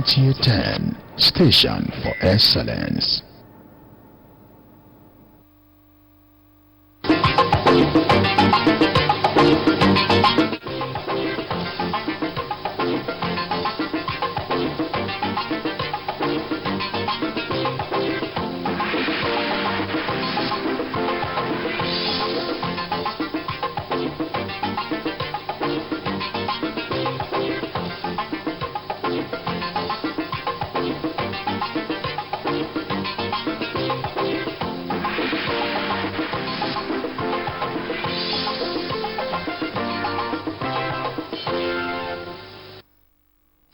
NTA 10, Station for Excellence.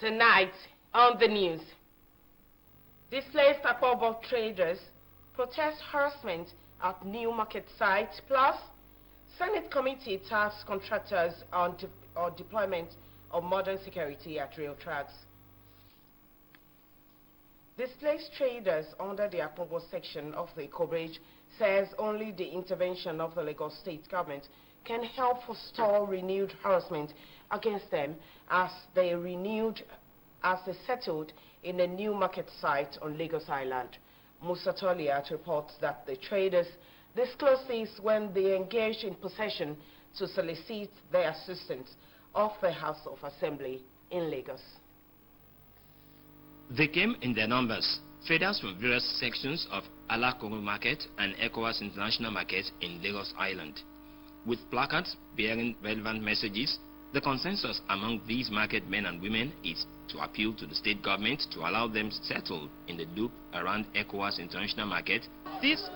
Tonight on the news, displaced Apobo traders protest harassment at new market site, plus Senate committee tasks contractors on deployment of modern security at rail tracks. Displaced traders under the Apobo section of the Eco-Bridge says only the intervention of the Lagos State government can help forestall renewed harassment against them as they settled in a new market site on Lagos Island. Musa Toliat reports that the traders disclosed this when they engaged in possession to solicit the assistance of the House of Assembly in Lagos. They came in their numbers, traders from various sections of Alakoro Market and ECOWAS International Market in Lagos Island. With placards bearing relevant messages, the consensus among these market men and women is to appeal to the state government to allow them to settle in the loop around ECOWAS International Market. These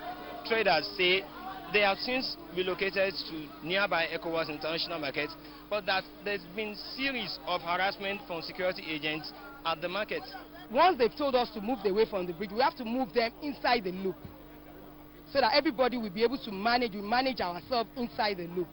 traders say they have since relocated to nearby ECOWAS International Market, but that there's been series of harassment from security agents at the market. Once they've told us to move away from the bridge, we have to move them inside the loop, so that everybody will be able to manage ourselves inside the loop.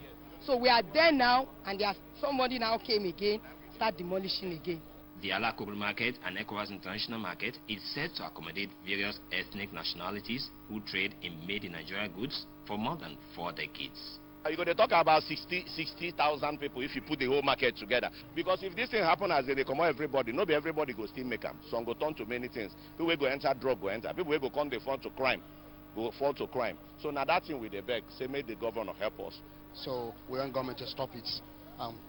So we are there now, and somebody now came again, start demolishing again. The Alakoro Market and ECOWAS International Market is set to accommodate various ethnic nationalities who trade in made-in-Nigeria goods for more than 4 decades. You're going to talk about 60,000 people if you put the whole market together. Because if this thing happens as they come out everybody, not everybody go still make them. Some go turn to many things. People will go enter, drug go enter. People will go come, they fall to crime. So now that thing with the beg, say make the governor help us. So we want government to stop it.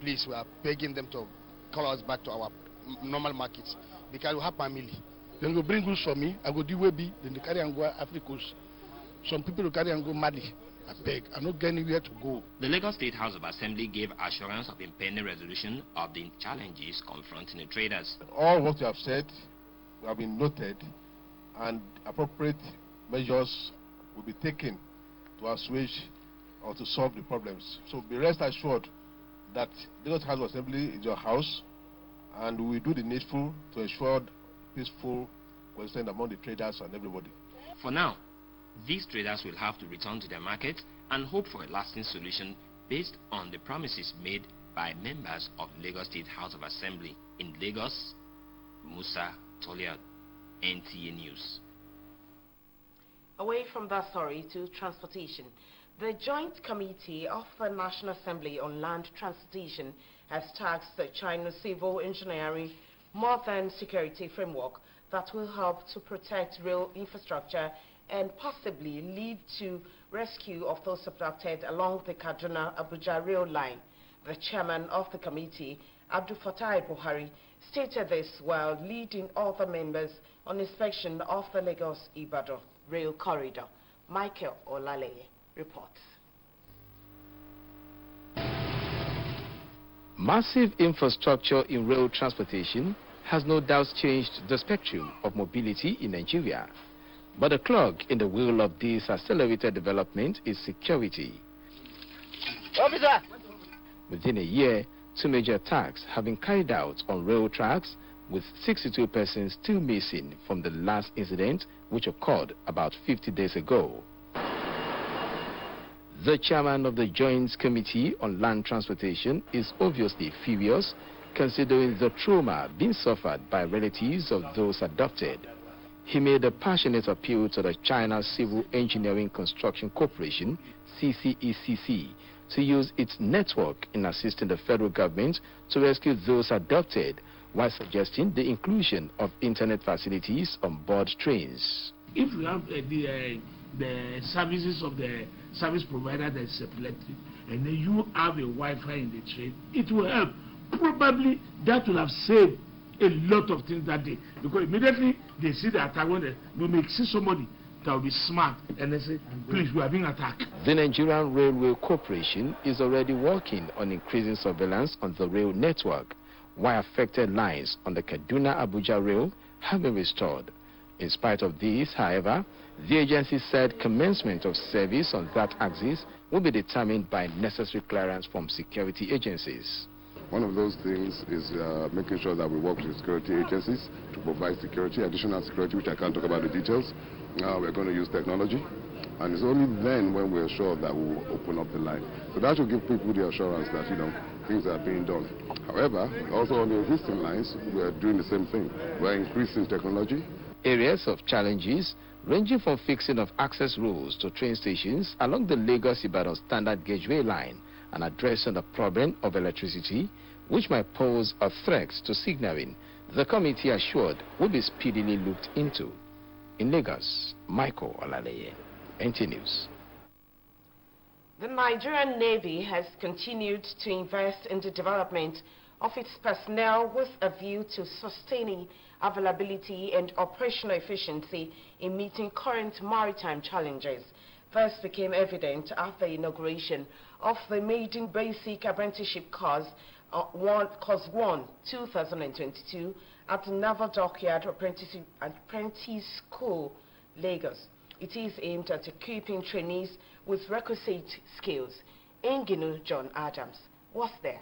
Please, we are begging them to call us back to our normal markets, because we have family. Then go bring goods for me, I go do Webi, then they carry and go Africa. Some people will carry and go Mali. I beg, I'm not getting anywhere to go. The Lagos State House of Assembly gave assurance of impending resolution of the challenges confronting the traders. All what you have said have been noted, and appropriate measures will be taken to assuage or to solve the problems. So be rest assured that Lagos House of Assembly is your house, and we will do the needful to ensure peaceful coexistence among the traders and everybody. For now, these traders will have to return to their market and hope for a lasting solution based on the promises made by members of Lagos State House of Assembly. In Lagos, Musa Toliat, NTA News. Away from that story to transportation, the Joint Committee of the National Assembly on Land Transportation has tasked the China Civil Engineering Modern Security Framework that will help to protect rail infrastructure and possibly lead to rescue of those abducted along the Kaduna-Abuja rail line. The chairman of the committee, Abdul Fattah Buhari, stated this while leading other members on inspection of the Lagos-Ibadan rail corridor. Michael Olaleye reports. Massive infrastructure in rail transportation has no doubt changed the spectrum of mobility in Nigeria. But a clog in the wheel of this accelerated development is security. Officer! Within a year, 2 major attacks have been carried out on rail tracks, with 62 persons still missing from the last incident, which occurred about 50 days ago. The chairman of the Joint Committee on Land Transportation is obviously furious, considering the trauma being suffered by relatives of those abducted. He made a passionate appeal to the China Civil Engineering Construction Corporation, CCECC, to use its network in assisting the federal government to rescue those abducted while suggesting the inclusion of internet facilities on board trains. If you have the services of the service provider that is selected, and then you have a Wi-Fi in the train, it will help. Probably that will have saved a lot of things that day, because immediately they see the attack, when we may see somebody that will be smart and they say, please, we are being attacked. The Nigerian Railway Corporation is already working on increasing surveillance on the rail network, while affected lines on the Kaduna-Abuja rail have been restored. In spite of this, however, the agency said commencement of service on that axis will be determined by necessary clearance from security agencies. One of those things is making sure that we work with security agencies to provide security, additional security, which I can't talk about the details. Now we're going to use technology, and it's only then when we're sure that we will open up the line. So that should give people the assurance that, things are being done. However, also on the existing lines, we're doing the same thing. We're increasing technology. Areas of challenges ranging from fixing of access rules to train stations along the Lagos-Ibadan standard gaugeway line and addressing the problem of electricity, which might pose a threat to signaling, the committee assured will be speedily looked into. In Lagos, Michael Olaleye, NTA News. The Nigerian Navy has continued to invest in the development of its personnel with a view to sustaining availability and operational efficiency in meeting current maritime challenges. This became evident at the inauguration of the Maiden Basic Apprenticeship Course 1 2022 at the Naval Dockyard Apprentice School, Lagos. It is aimed at equipping trainees with requisite skills. Enginu John Adams was there.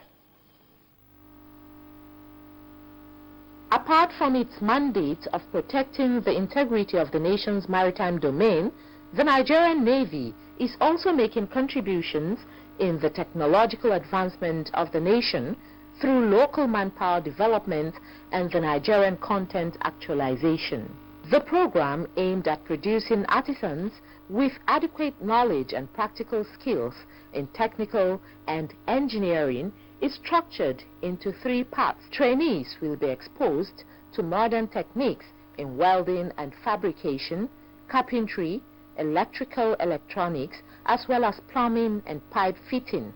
Apart from its mandate of protecting the integrity of the nation's maritime domain, the Nigerian Navy is also making contributions in the technological advancement of the nation through local manpower development and the Nigerian content actualization. The program aimed at producing artisans with adequate knowledge and practical skills in technical and engineering is structured into 3 parts. Trainees will be exposed to modern techniques in welding and fabrication, carpentry, electrical electronics, as well as plumbing and pipe fitting.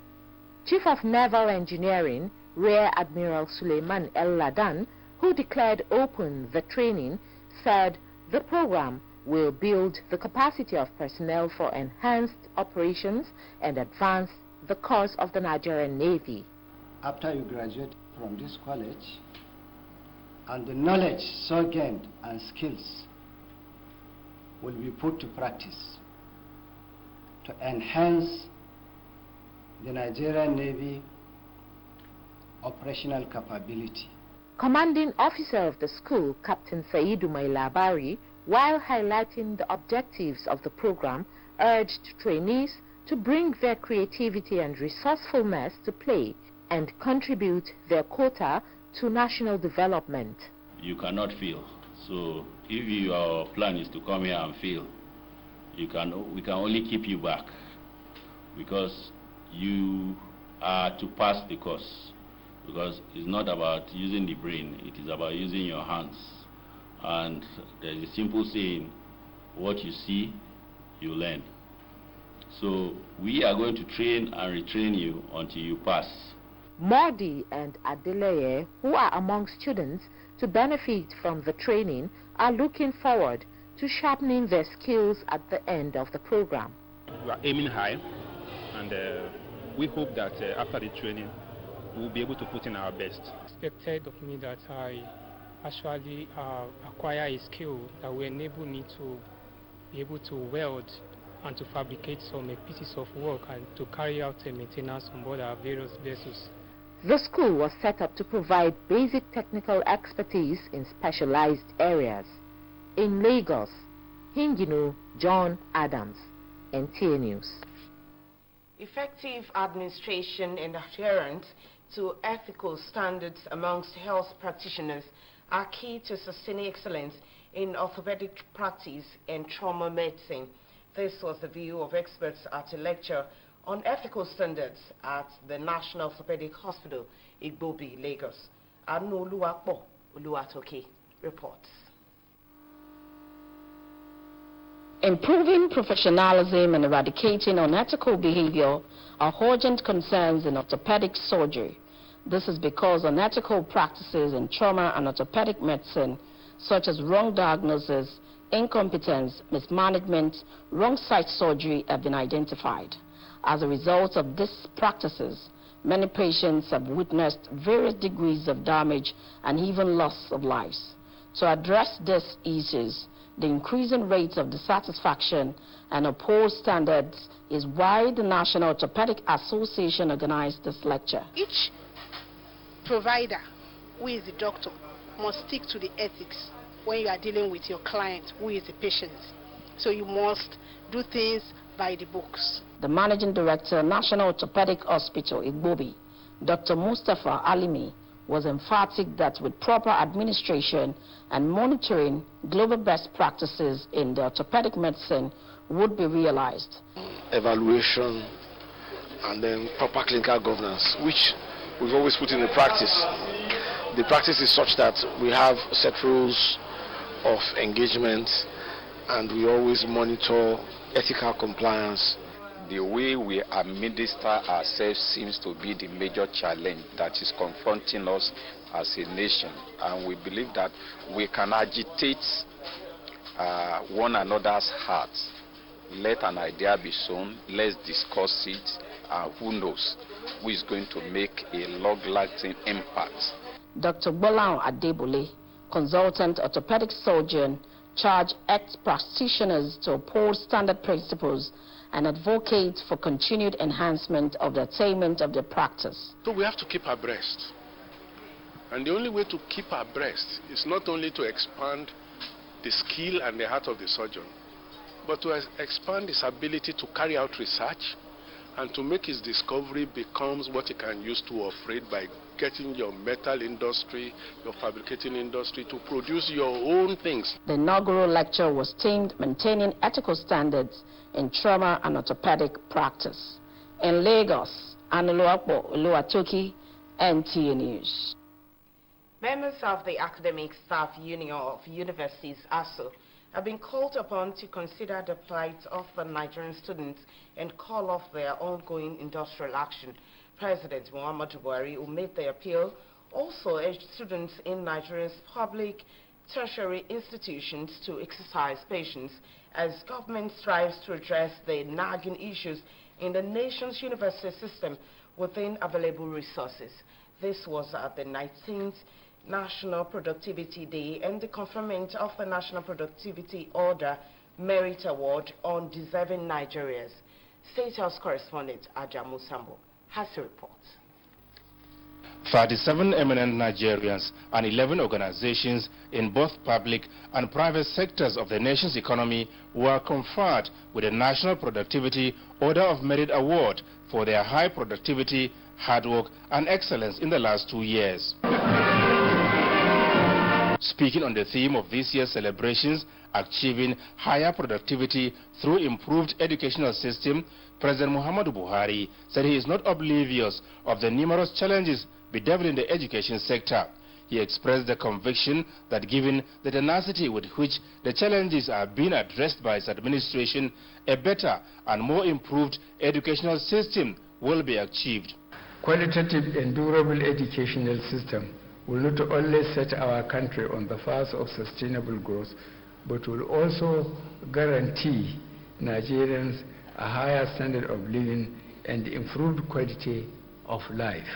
Chief of Naval Engineering, Rear Admiral Suleiman El Ladan, who declared open the training, said the program will build the capacity of personnel for enhanced operations and advance the cause of the Nigerian Navy. After you graduate from this college, and the knowledge so gained and skills will be put to practice to enhance the Nigerian Navy operational capability. Commanding officer of the school, Captain Saidu Mailabari, while highlighting the objectives of the program, urged trainees to bring their creativity and resourcefulness to play and contribute their quota to national development. You cannot fail. So if your plan is to come here and fail, we can only keep you back, because you are to pass the course. Because it's not about using the brain, it is about using your hands. And there's a simple saying, what you see, you learn. So we are going to train and retrain you until you pass. Modi and Adeleye, who are among students to benefit from the training, are looking forward to sharpening their skills at the end of the program. We are aiming high, and we hope that after the training, we'll be able to put in our best. Expected of me that I actually acquire a skill that will enable me to be able to weld and to fabricate some pieces of work and to carry out maintenance on board our various vessels. The school was set up to provide basic technical expertise in specialized areas. In Lagos, Hinginu John Adams, NTA News. Effective administration and adherence to ethical standards amongst health practitioners are key to sustaining excellence in orthopedic practice and trauma medicine. This was the view of experts at a lecture on ethical standards at the National Orthopedic Hospital, Igbobi, Lagos. Anu Oluwapo Oluwatoke reports. Improving professionalism and eradicating unethical behavior are urgent concerns in orthopedic surgery. This is because unethical practices in trauma and orthopedic medicine, such as wrong diagnosis, incompetence, mismanagement, wrong site surgery, have been identified. As a result of these practices, many patients have witnessed various degrees of damage and even loss of lives. To address these issues, the increasing rates of dissatisfaction and poor standards is why the National Orthopedic Association organized this lecture. Each provider, who is the doctor, must stick to the ethics when you are dealing with your client, who is the patient. So you must do things by the books. The Managing Director, National Orthopedic Hospital, Igbobi, Dr. Mustafa Alimi, was emphatic that with proper administration and monitoring, global best practices in the orthopedic medicine would be realized. Evaluation and then proper clinical governance, which we've always put in the practice. The practice is such that we have set rules of engagement and we always monitor ethical compliance. The way we administer ourselves seems to be the major challenge that is confronting us as a nation, and we believe that we can agitate one another's hearts. Let an idea be sown, let's discuss it, and who knows who is going to make a long-lasting impact. Dr. Bolan Adebole, consultant orthopedic surgeon, charged ex-practitioners to uphold standard principles and advocate for continued enhancement of the attainment of the practice. So we have to keep abreast. And the only way to keep abreast is not only to expand the skill and the heart of the surgeon, but to expand his ability to carry out research and to make his discovery becomes what he can use to operate by getting your metal industry, your fabricating industry to produce your own things. The inaugural lecture was themed Maintaining Ethical Standards in Trauma and Orthopedic Practice. In Lagos, Oluwapo Oluwatoke, NTA News. Members of the Academic Staff Union of Universities, ASU, have been called upon to consider the plight of the Nigerian students and call off their ongoing industrial action. President Muhammadu Buhari, who made the appeal, also urged students in Nigeria's public tertiary institutions to exercise patience as government strives to address the nagging issues in the nation's university system within available resources. This was at the 19th National Productivity Day and the conferment of the National Productivity Order Merit Award on Deserving Nigerians. State House correspondent Ajamu Sambo has a report. 37 eminent Nigerians and 11 organizations in both public and private sectors of the nation's economy were conferred with the National Productivity Order of Merit Award for their high productivity, hard work and excellence in the last 2 years. Speaking on the theme of this year's celebrations, achieving higher productivity through improved educational system, President Muhammadu Buhari said he is not oblivious of the numerous challenges bedeviling the education sector. He expressed the conviction that given the tenacity with which the challenges are being addressed by his administration, a better and more improved educational system will be achieved. Qualitative and durable educational system will not only set our country on the path of sustainable growth, but will also guarantee Nigerians a higher standard of living and improved quality of life.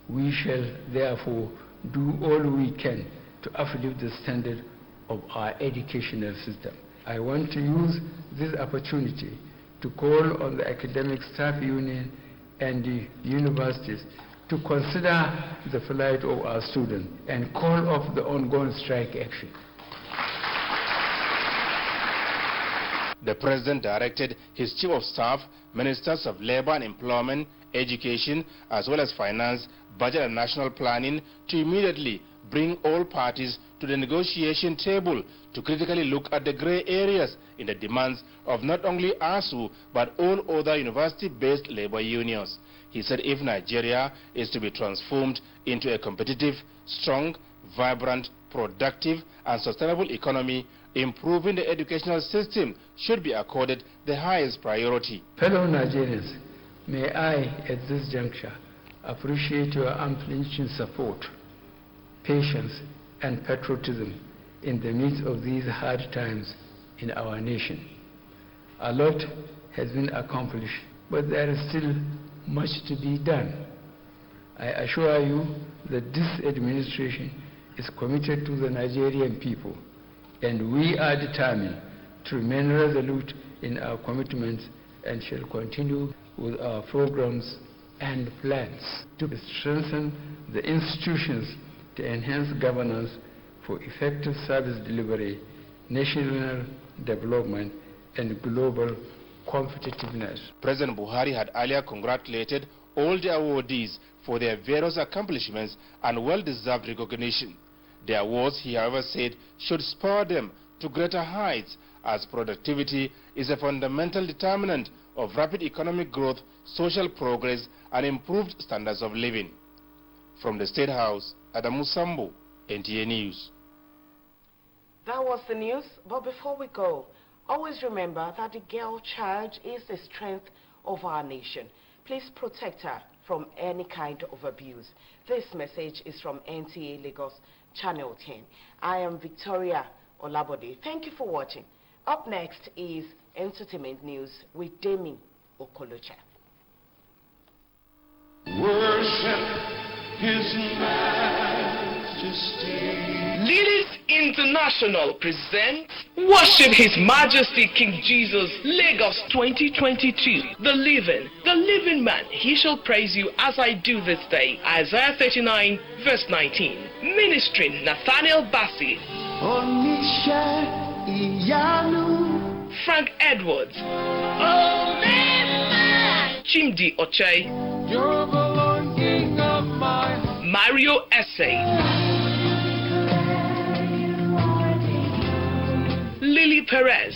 We shall therefore do all we can to uplift the standard of our educational system. I want to use this opportunity to call on the Academic Staff Union and the universities to consider the plight of our students and call off the ongoing strike action. The President directed his Chief of Staff, Ministers of Labor and Employment, Education, as well as Finance, Budget and National Planning to immediately bring all parties to the negotiation table to critically look at the grey areas in the demands of not only ASU but all other university-based labor unions. He said if Nigeria is to be transformed into a competitive, strong, vibrant, productive and sustainable economy, improving the educational system should be accorded the highest priority. Fellow Nigerians, may I at this juncture appreciate your unflinching support, patience and patriotism in the midst of these hard times in our nation. A lot has been accomplished, but there is still much to be done. I assure you that this administration is committed to the Nigerian people, and we are determined to remain resolute in our commitments and shall continue with our programs and plans to strengthen the institutions to enhance governance for effective service delivery, national development, and global competitiveness. President Buhari had earlier congratulated all the awardees for their various accomplishments and well-deserved recognition. The awards, he however said, should spur them to greater heights as productivity is a fundamental determinant of rapid economic growth, social progress, and improved standards of living. From the State House, Adamu Sambo, NTA News. That was the news, but before we go, always remember that the girl child is the strength of our nation. Please protect her from any kind of abuse. This message is from NTA Lagos Channel 10. I am Victoria Olabode. Thank you for watching. Up next is entertainment news with Demi Okolocha. Worship His Majesty. Lilies International presents Worship His Majesty King Jesus, Lagos 2022. The living man, he shall praise you as I do this day. Isaiah 39 verse 19. Ministering Nathaniel Bassi, Frank Edwards, Chimdi Ochei, Mario Essay, Lily Perez,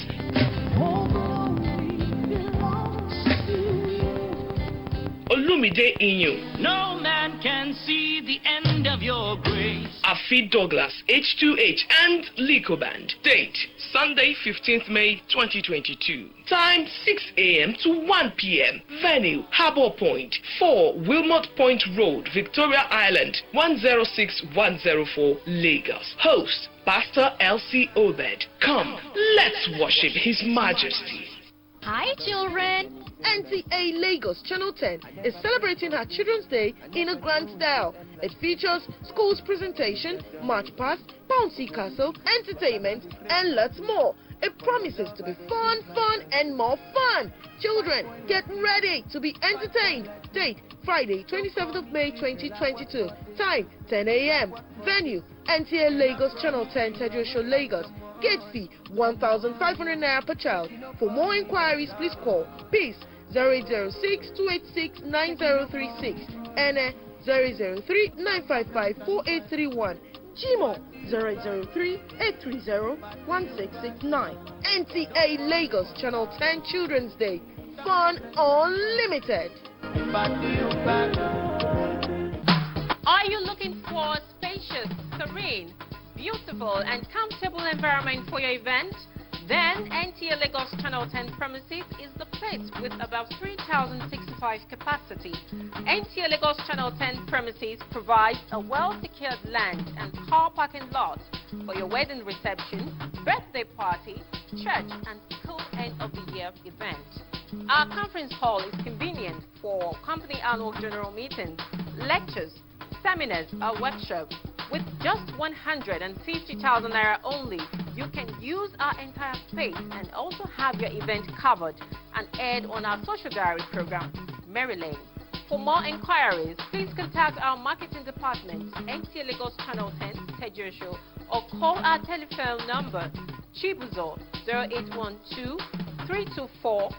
Olumide Inyo. No man can see the end of your grace. Afi Douglas, H2H, and Lico Band. Date, Sunday, 15th May 2022. Time, 6 a.m. to 1 p.m. Venue, Harbour Point, 4 Wilmot Point Road, Victoria Island, 106104, Lagos. Host, Pastor Elsie Obed. Come, let's worship His Majesty. Hi, children. NTA Lagos Channel 10 is celebrating her Children's Day in a grand style. It features schools presentation, march past, bouncy castle, entertainment, and lots more. It promises to be fun, and more fun. Children, get ready to be entertained. Date, Friday, 27th of May 2022. Time, 10 a.m. Venue, NTA Lagos Channel 10, Tejo Show, Lagos. Gate fee, 1,500 naira per child. For more inquiries, please call Peace 0806-286-9036 and 003-955-4831. Gmo 0803-830-1669. NTA Lagos Channel 10 Children's Day. Fun Unlimited. Are you looking for a spacious, serene, beautiful and comfortable environment for your event? Then NTA Lagos Channel 10 premises is the place with about 3,065 capacity. NTA Lagos Channel 10 premises provides a well-secured land and car parking lot for your wedding reception, birthday party, church and school end-of-the-year event. Our conference hall is convenient for company annual general meetings, lectures, seminars or workshops. With just 150,000 naira only, you can use our entire space and also have your event covered and aired on our social diary program, Mary Lane. For more inquiries, please contact our marketing department, NTA Lagos Channel 10, Tejo Show, or call our telephone number, Chibuzo 0812 324